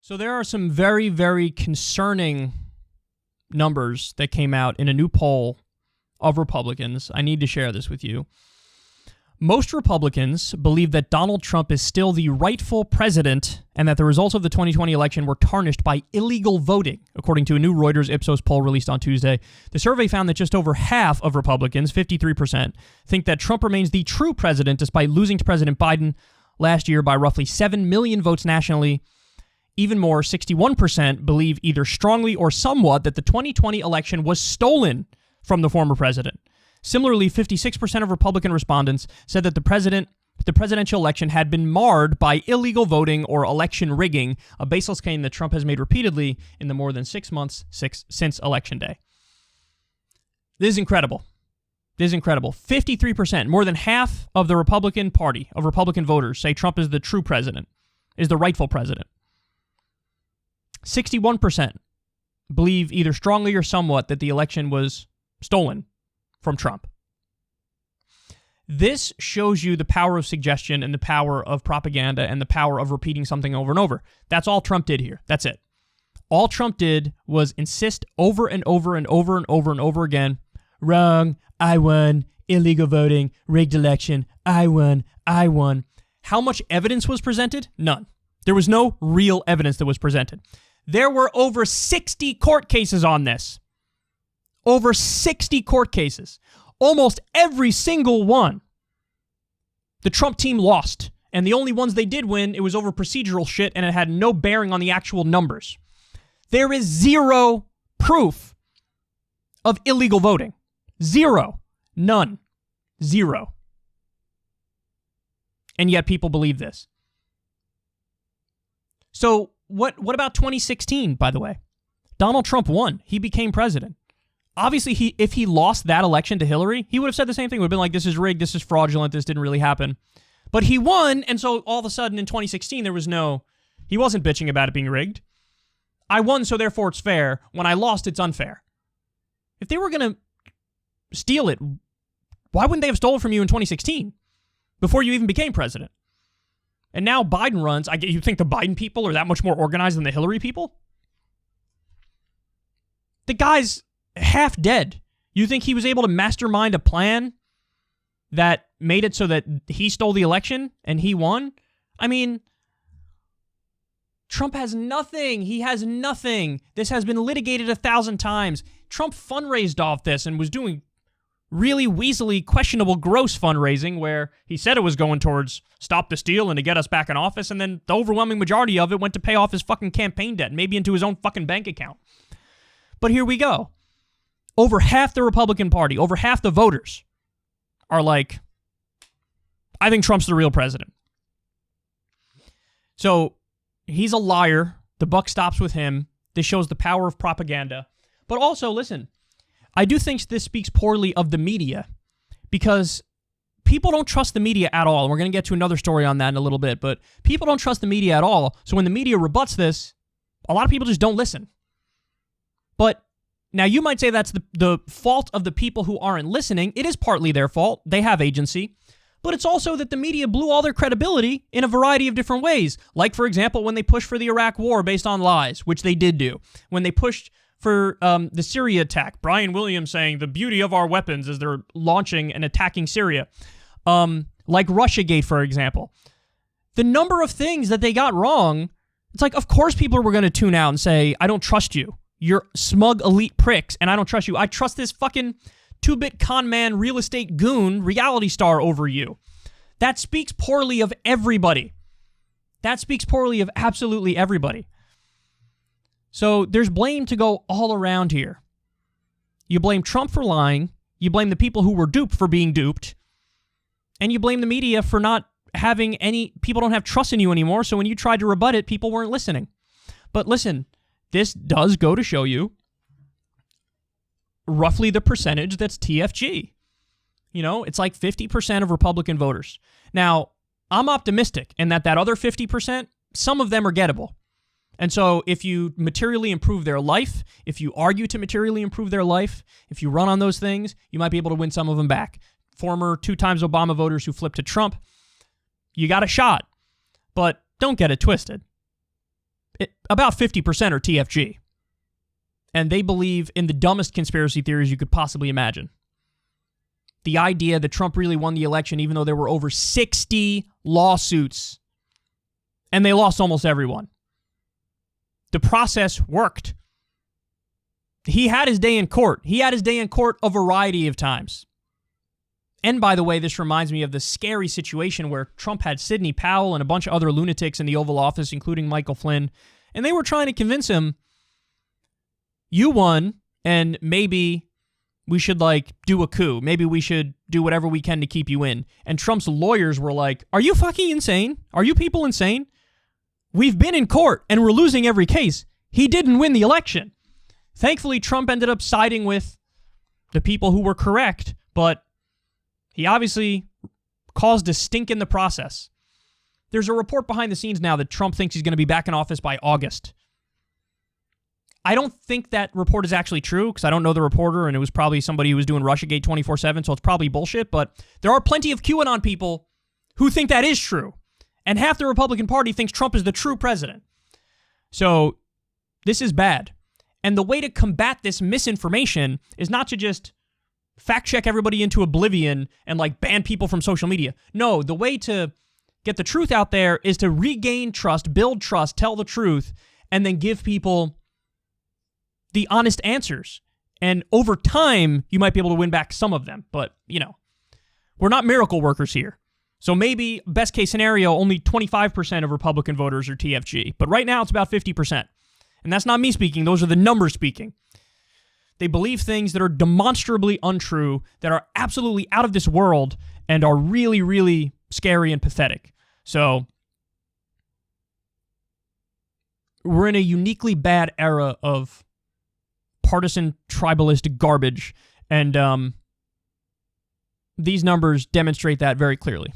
So there are some very, very concerning numbers that came out in a new poll of Republicans. I need to share this with you. Most Republicans believe that Donald Trump is still the rightful president and that the results of the 2020 election were tarnished by illegal voting, according to a new Reuters-Ipsos poll released on Tuesday. The survey found that just over half of Republicans, 53%, think that Trump remains the true president despite losing to President Biden last year by roughly 7 million votes nationally. Even more, 61% believe either strongly or somewhat that the 2020 election was stolen from the former president. Similarly, 56% of Republican respondents said that the presidential election had been marred by illegal voting or election rigging, a baseless claim that Trump has made repeatedly in the more than 6 months since Election Day. This is incredible. 53%, more than half of the Republican Party, of Republican voters, say Trump is the true president, is the rightful president. 61% believe either strongly or somewhat that the election was stolen from Trump. This shows you the power of suggestion and the power of propaganda and the power of repeating something over and over. That's all Trump did here. That's it. All Trump did was insist over and over and over and over and over again, wrong, I won, illegal voting, rigged election, I won. How much evidence was presented? None. There was no real evidence that was presented. There were over 60 court cases on this. Over 60 court cases. Almost every single one. The Trump team lost. And the only ones they did win, it was over procedural shit and it had no bearing on the actual numbers. There is zero proof of illegal voting. Zero. None. Zero. And yet people believe this. So what about 2016, by the way? Donald Trump won. He became president. Obviously, if he lost that election to Hillary, he would have said the same thing. Would have been like, this is rigged, this is fraudulent, this didn't really happen. But he won, and so all of a sudden in 2016, he wasn't bitching about it being rigged. I won, so therefore it's fair. When I lost, it's unfair. If they were going to steal it, why wouldn't they have stolen from you in 2016? Before you even became president? And now Biden runs. You think the Biden people are that much more organized than the Hillary people? The guy's half dead. You think he was able to mastermind a plan that made it so that he stole the election and he won? I mean, Trump has nothing. He has nothing. This has been litigated 1,000 times. Trump fundraised off this and was doing really weaselly, questionable, gross fundraising where he said it was going towards stop the steal and to get us back in office, and then the overwhelming majority of it went to pay off his fucking campaign debt, maybe into his own fucking bank account. But here we go. Over half the Republican Party, over half the voters are like, I think Trump's the real president. So he's a liar. The buck stops with him. This shows the power of propaganda. But also, listen, I do think this speaks poorly of the media because people don't trust the media at all. And we're going to get to another story on that in a little bit, but people don't trust the media at all. So when the media rebuts this, a lot of people just don't listen. But now you might say that's the fault of the people who aren't listening. It is partly their fault. They have agency. But it's also that the media blew all their credibility in a variety of different ways. Like, for example, when they pushed for the Iraq war based on lies, which they did do. When they pushed for the Syria attack, Brian Williams saying the beauty of our weapons as they're launching and attacking Syria. Like Russiagate, for example. The number of things that they got wrong, it's like, of course people were going to tune out and say, I don't trust you. You're smug elite pricks, and I don't trust you. I trust this fucking 2-bit con man, real estate goon, reality star over you. That speaks poorly of everybody. That speaks poorly of absolutely everybody. So there's blame to go all around here. You blame Trump for lying. You blame the people who were duped for being duped. And you blame the media for not having any... People don't have trust in you anymore, so when you tried to rebut it, people weren't listening. But listen, this does go to show you roughly the percentage that's TFG. You know, it's like 50% of Republican voters. Now, I'm optimistic in that other 50%, some of them are gettable. And so if you materially improve their life, if you argue to materially improve their life, if you run on those things, you might be able to win some of them back. Former 2 times Obama voters who flipped to Trump, you got a shot. But don't get it twisted. about 50% are TFG. And they believe in the dumbest conspiracy theories you could possibly imagine. The idea that Trump really won the election even though there were over 60 lawsuits and they lost almost everyone. The process worked. He had his day in court. He had his day in court a variety of times. And by the way, this reminds me of the scary situation where Trump had Sidney Powell and a bunch of other lunatics in the Oval Office, including Michael Flynn, and they were trying to convince him, you won, and maybe we should, do a coup. Maybe we should do whatever we can to keep you in. And Trump's lawyers were like, are you fucking insane? Are you people insane? We've been in court, and we're losing every case. He didn't win the election. Thankfully, Trump ended up siding with the people who were correct, but he obviously caused a stink in the process. There's a report behind the scenes now that Trump thinks he's going to be back in office by August. I don't think that report is actually true because I don't know the reporter and it was probably somebody who was doing Russiagate 24/7, so it's probably bullshit, but there are plenty of QAnon people who think that is true. And half the Republican Party thinks Trump is the true president. So this is bad. And the way to combat this misinformation is not to just fact check everybody into oblivion and ban people from social media. No, the way to get the truth out there is to regain trust, build trust, tell the truth, and then give people the honest answers. And over time, you might be able to win back some of them. But, we're not miracle workers here. So maybe, best case scenario, only 25% of Republican voters are TFG. But right now, it's about 50%. And that's not me speaking. Those are the numbers speaking. They believe things that are demonstrably untrue, that are absolutely out of this world, and are really, really scary and pathetic. So we're in a uniquely bad era of partisan tribalist garbage, and these numbers demonstrate that very clearly.